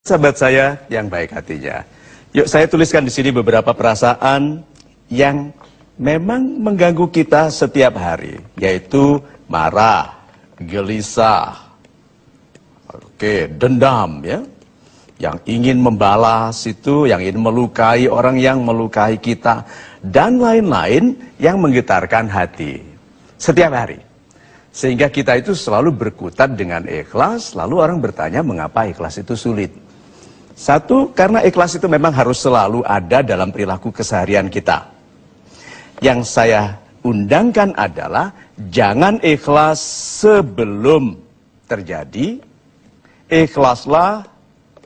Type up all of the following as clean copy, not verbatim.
Sahabat saya yang baik hatinya. Yuk saya tuliskan di sini beberapa perasaan yang memang mengganggu kita setiap hari, yaitu marah, gelisah, dendam ya. Yang ingin membalas itu, yang ingin melukai orang yang melukai kita, dan lain-lain yang menggetarkan hati setiap hari. Sehingga kita itu selalu berkutat dengan ikhlas, lalu orang bertanya mengapa ikhlas itu sulit. Satu, karena ikhlas itu memang harus selalu ada dalam perilaku keseharian kita. Yang saya undangkan adalah jangan ikhlas sebelum terjadi, ikhlaslah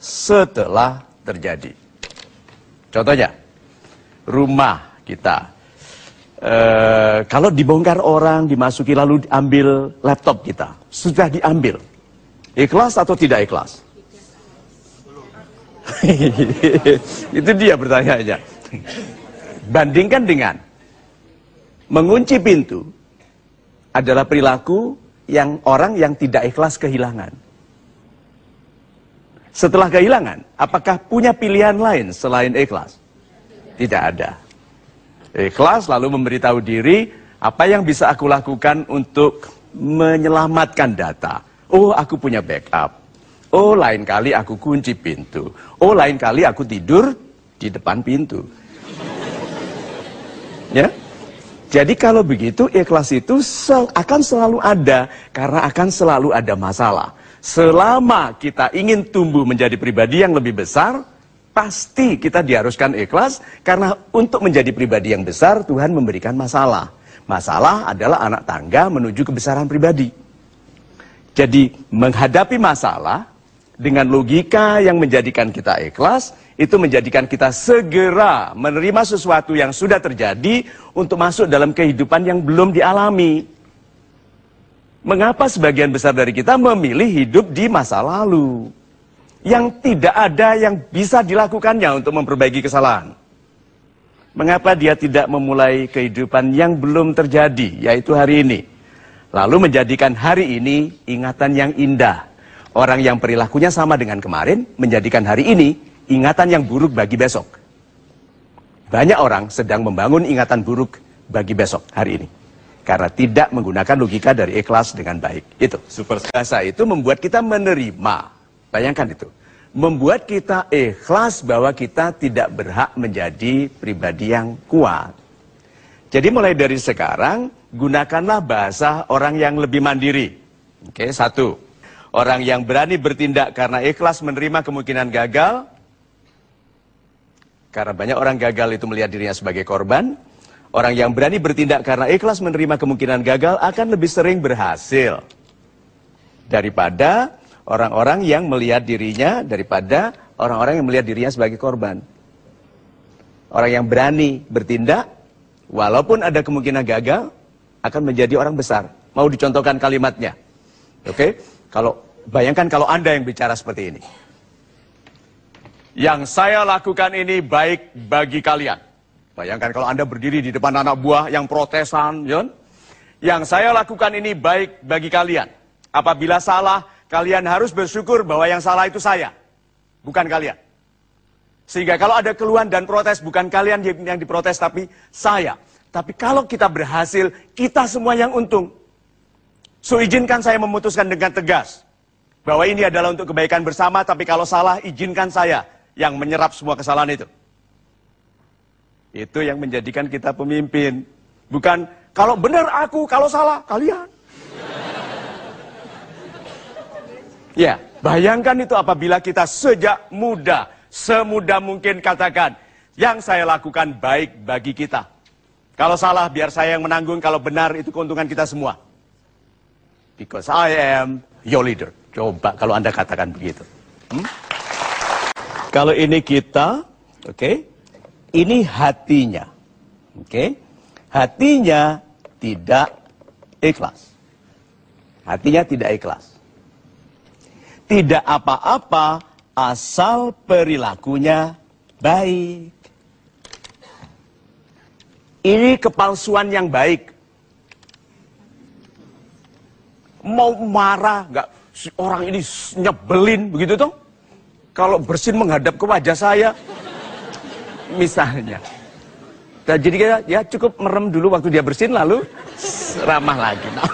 setelah terjadi. Contohnya, rumah kita. Kalau dibongkar orang, dimasuki lalu diambil laptop kita, sudah diambil. Ikhlas atau tidak ikhlas? Itu dia pertanyaannya. Bandingkan dengan mengunci pintu adalah perilaku yang orang yang tidak ikhlas kehilangan. Setelah kehilangan, apakah punya pilihan lain selain ikhlas? Tidak ada. Ikhlas lalu memberitahu diri apa yang bisa aku lakukan untuk menyelamatkan data. Oh, aku punya backup. Oh, lain kali aku kunci pintu. Oh, lain kali aku tidur di depan pintu. Ya? Jadi kalau begitu, ikhlas itu akan selalu ada. Karena akan selalu ada masalah. Selama kita ingin tumbuh menjadi pribadi yang lebih besar, pasti kita diharuskan ikhlas. Karena untuk menjadi pribadi yang besar, Tuhan memberikan masalah. Masalah adalah anak tangga menuju kebesaran pribadi. Jadi menghadapi masalah dengan logika yang menjadikan kita ikhlas, itu menjadikan kita segera menerima sesuatu yang sudah terjadi untuk masuk dalam kehidupan yang belum dialami. Mengapa sebagian besar dari kita memilih hidup di masa lalu? Yang tidak ada yang bisa dilakukannya untuk memperbaiki kesalahan. Mengapa dia tidak memulai kehidupan yang belum terjadi, yaitu hari ini? Lalu menjadikan hari ini ingatan yang indah. Orang yang perilakunya sama dengan kemarin, menjadikan hari ini ingatan yang buruk bagi besok. Banyak orang sedang membangun ingatan buruk bagi besok, hari ini. Karena tidak menggunakan logika dari ikhlas dengan baik. Itu, super bahasa itu membuat kita menerima. Bayangkan itu. Membuat kita ikhlas bahwa kita tidak berhak menjadi pribadi yang kuat. Jadi mulai dari sekarang, gunakanlah bahasa orang yang lebih mandiri. Oke, satu. Orang yang berani bertindak karena ikhlas menerima kemungkinan gagal. Karena banyak orang gagal itu melihat dirinya sebagai korban. Orang yang berani bertindak karena ikhlas menerima kemungkinan gagal akan lebih sering berhasil. Daripada orang-orang yang melihat dirinya, daripada orang-orang yang melihat dirinya sebagai korban. Orang yang berani bertindak, walaupun ada kemungkinan gagal, akan menjadi orang besar. Mau dicontohkan kalimatnya. Oke? Bayangkan kalau Anda yang bicara seperti ini. Yang saya lakukan ini baik bagi kalian. Bayangkan kalau Anda berdiri di depan anak buah yang protesan. Yang saya lakukan ini baik bagi kalian. Apabila salah, kalian harus bersyukur bahwa yang salah itu saya. Bukan kalian. Sehingga kalau ada keluhan dan protes, bukan kalian yang diprotes, tapi saya. Tapi kalau kita berhasil, kita semua yang untung. So izinkan saya memutuskan dengan tegas bahwa ini adalah untuk kebaikan bersama, tapi kalau salah izinkan saya yang menyerap semua kesalahan itu. Itu yang menjadikan kita pemimpin. Bukan kalau benar aku, kalau salah kalian. Ya, bayangkan itu apabila kita sejak muda, semudah mungkin katakan, yang saya lakukan baik bagi kita. Kalau salah biar saya yang menanggung, kalau benar itu keuntungan kita semua. Because I am your leader. Coba kalau Anda katakan begitu. Kalau ini kita, ini hatinya. Hatinya tidak ikhlas. Hatinya tidak ikhlas. Tidak apa-apa asal perilakunya baik. Ini kepalsuan yang baik. Mau marah, nggak, si orang ini nyebelin, begitu toh? kalau bersin menghadap ke wajah saya, misalnya. Nah, jadi kita ya cukup merem dulu waktu dia bersin, lalu ramah lagi. Nah.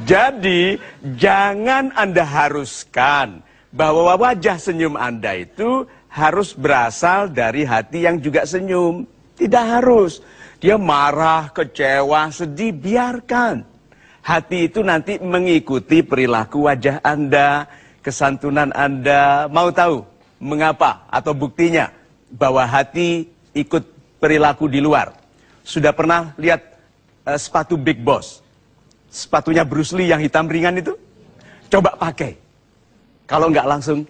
Jadi jangan Anda haruskan bahwa wajah senyum Anda itu harus berasal dari hati yang juga senyum. Tidak harus. Dia marah, kecewa, sedih, biarkan. Hati itu nanti mengikuti perilaku wajah Anda, kesantunan Anda. Mau tahu mengapa atau buktinya bahwa hati ikut perilaku di luar? Sudah pernah lihat sepatu Big Boss? Sepatunya Bruce Lee yang hitam ringan itu? Coba pakai. Kalau nggak langsung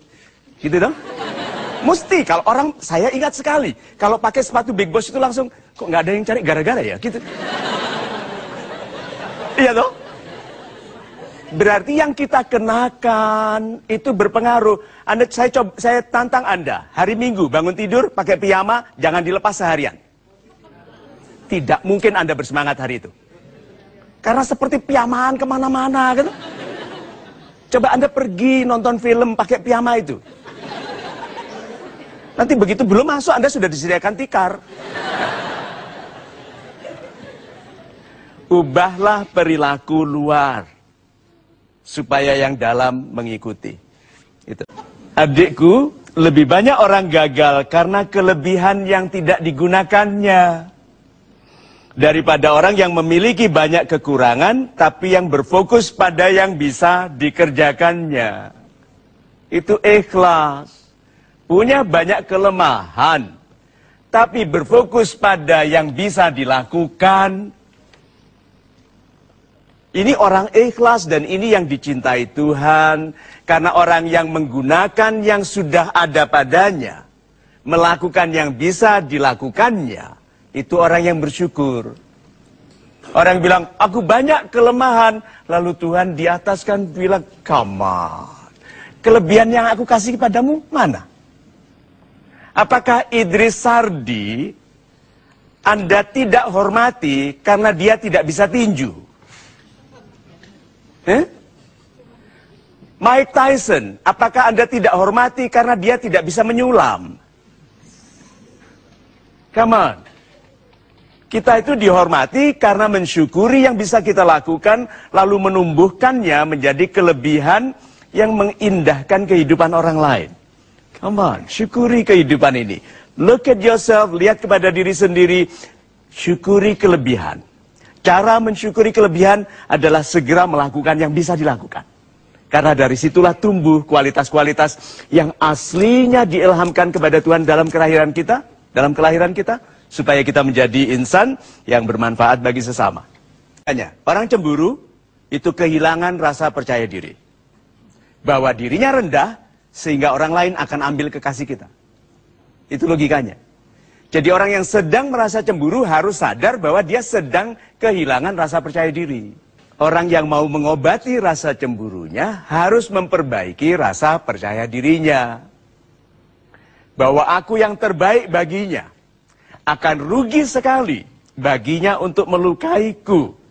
gitu dong. Mesti, kalau orang, saya ingat sekali, kalau pakai sepatu Big Boss itu langsung, kok nggak ada yang cari gara-gara ya, gitu. Iya toh? Berarti yang kita kenakan itu berpengaruh. Saya tantang Anda, hari Minggu bangun tidur pakai piyama, jangan dilepas seharian. Tidak mungkin Anda bersemangat hari itu. Karena seperti piyamaan kemana-mana, gitu. Coba Anda pergi nonton film pakai piyama itu. Nanti begitu belum masuk, Anda sudah disediakan tikar. Ubahlah perilaku luar, supaya yang dalam mengikuti. Itu. Adikku, lebih banyak orang gagal karena kelebihan yang tidak digunakannya. Daripada orang yang memiliki banyak kekurangan, tapi yang berfokus pada yang bisa dikerjakannya. Itu ikhlas. Punya banyak kelemahan, tapi berfokus pada yang bisa dilakukan. Ini orang ikhlas dan ini yang dicintai Tuhan. Karena orang yang menggunakan yang sudah ada padanya, melakukan yang bisa dilakukannya, itu orang yang bersyukur. Orang bilang, aku banyak kelemahan. Lalu Tuhan di atas kan bilang, come on. Kelebihan yang aku kasih kepadamu mana? Apakah Idris Sardi Anda tidak hormati karena dia tidak bisa tinju? Mike Tyson, apakah Anda tidak hormati karena dia tidak bisa menyulam? Come on. Kita itu dihormati karena mensyukuri yang bisa kita lakukan, lalu menumbuhkannya menjadi kelebihan yang mengindahkan kehidupan orang lain. Come on, syukuri kehidupan ini. Look at yourself, lihat kepada diri sendiri, syukuri kelebihan. Cara mensyukuri kelebihan adalah segera melakukan yang bisa dilakukan. Karena dari situlah tumbuh kualitas-kualitas yang aslinya diilhamkan kepada Tuhan dalam kelahiran kita, supaya kita menjadi insan yang bermanfaat bagi sesama. Orang cemburu itu kehilangan rasa percaya diri. Bahwa dirinya rendah, sehingga orang lain akan ambil kekasih kita. Itu logikanya. Jadi orang yang sedang merasa cemburu harus sadar bahwa dia sedang kehilangan rasa percaya diri. Orang yang mau mengobati rasa cemburunya harus memperbaiki rasa percaya dirinya. Bahwa aku yang terbaik baginya. Akan rugi sekali baginya untuk melukaiku.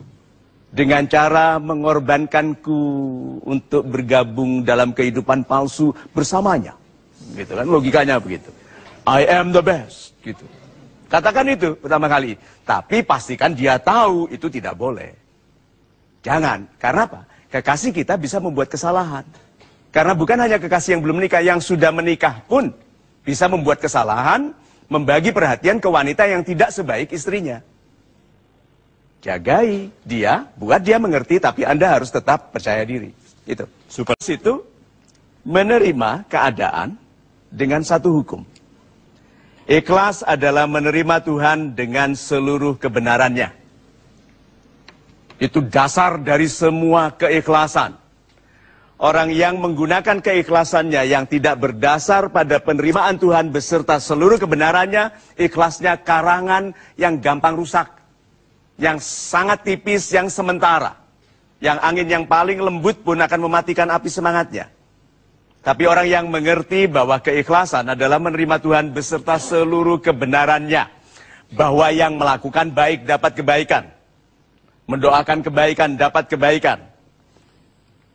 Dengan cara mengorbankanku untuk bergabung dalam kehidupan palsu bersamanya. Gitu kan, logikanya begitu. I am the best, gitu. Katakan itu pertama kali. Tapi pastikan dia tahu itu tidak boleh. Jangan, karena apa? Kekasih kita bisa membuat kesalahan. Karena bukan hanya kekasih yang belum menikah, yang sudah menikah pun bisa membuat kesalahan, membagi perhatian ke wanita yang tidak sebaik istrinya. Jagai dia, buat dia mengerti, tapi Anda harus tetap percaya diri. Itu. Super itu menerima keadaan dengan satu hukum. Ikhlas adalah menerima Tuhan dengan seluruh kebenarannya. Itu dasar dari semua keikhlasan. Orang yang menggunakan keikhlasannya yang tidak berdasar pada penerimaan Tuhan beserta seluruh kebenarannya, ikhlasnya karangan yang gampang rusak. Yang sangat tipis, yang sementara. Yang angin yang paling lembut pun akan mematikan api semangatnya. Tapi orang yang mengerti bahwa keikhlasan adalah menerima Tuhan beserta seluruh kebenarannya. Bahwa yang melakukan baik dapat kebaikan. Mendoakan kebaikan dapat kebaikan.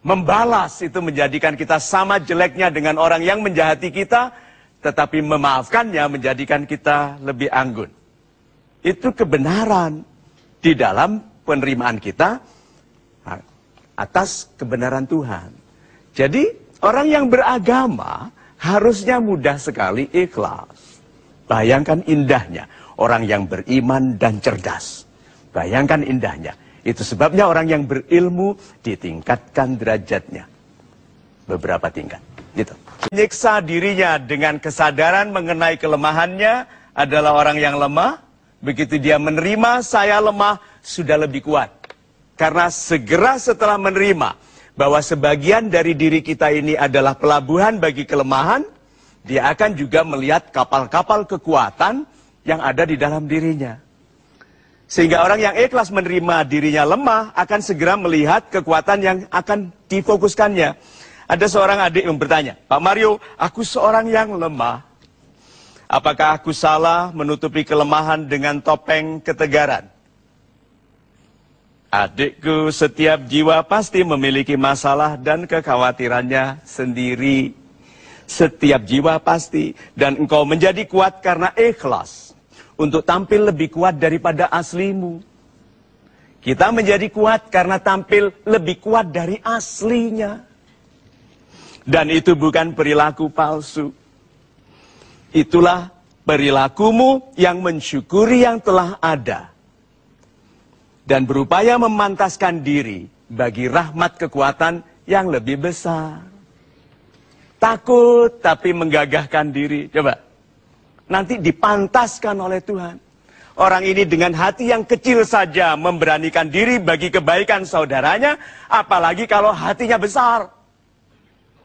Membalas itu menjadikan kita sama jeleknya dengan orang yang menjahati kita, tetapi memaafkannya menjadikan kita lebih anggun. Itu kebenaran di dalam penerimaan kita atas kebenaran Tuhan. Jadi orang yang beragama harusnya mudah sekali ikhlas. Bayangkan indahnya orang yang beriman dan cerdas. Bayangkan indahnya. Itu sebabnya orang yang berilmu ditingkatkan derajatnya. Beberapa tingkat. Gitu. Menyiksa dirinya dengan kesadaran mengenai kelemahannya adalah orang yang lemah. Begitu dia menerima saya lemah, sudah lebih kuat. Karena segera setelah menerima bahwa sebagian dari diri kita ini adalah pelabuhan bagi kelemahan, dia akan juga melihat kapal-kapal kekuatan yang ada di dalam dirinya. Sehingga orang yang ikhlas menerima dirinya lemah akan segera melihat kekuatan yang akan difokuskannya. Ada seorang adik yang bertanya, Pak Mario, aku seorang yang lemah. Apakah aku salah menutupi kelemahan dengan topeng ketegaran? Adikku, setiap jiwa pasti memiliki masalah dan kekhawatirannya sendiri. Setiap jiwa pasti. Dan engkau menjadi kuat karena ikhlas. Untuk tampil lebih kuat daripada aslimu. Kita menjadi kuat karena tampil lebih kuat dari aslinya. Dan itu bukan perilaku palsu. Itulah perilakumu yang mensyukuri yang telah ada. Dan berupaya memantaskan diri bagi rahmat kekuatan yang lebih besar. Takut tapi menggagahkan diri. Coba. Nanti dipantaskan oleh Tuhan. Orang ini dengan hati yang kecil saja memberanikan diri bagi kebaikan saudaranya. Apalagi kalau hatinya besar.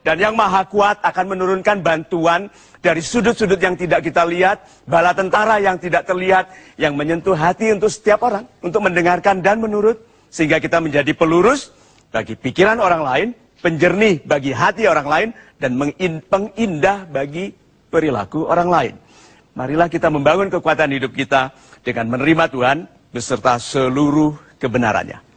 Dan yang maha kuat akan menurunkan bantuan dari sudut-sudut yang tidak kita lihat, bala tentara yang tidak terlihat, yang menyentuh hati untuk setiap orang, untuk mendengarkan dan menurut, sehingga kita menjadi pelurus bagi pikiran orang lain, penjernih bagi hati orang lain, dan pengindah bagi perilaku orang lain. Marilah kita membangun kekuatan hidup kita dengan menerima Tuhan beserta seluruh kebenarannya.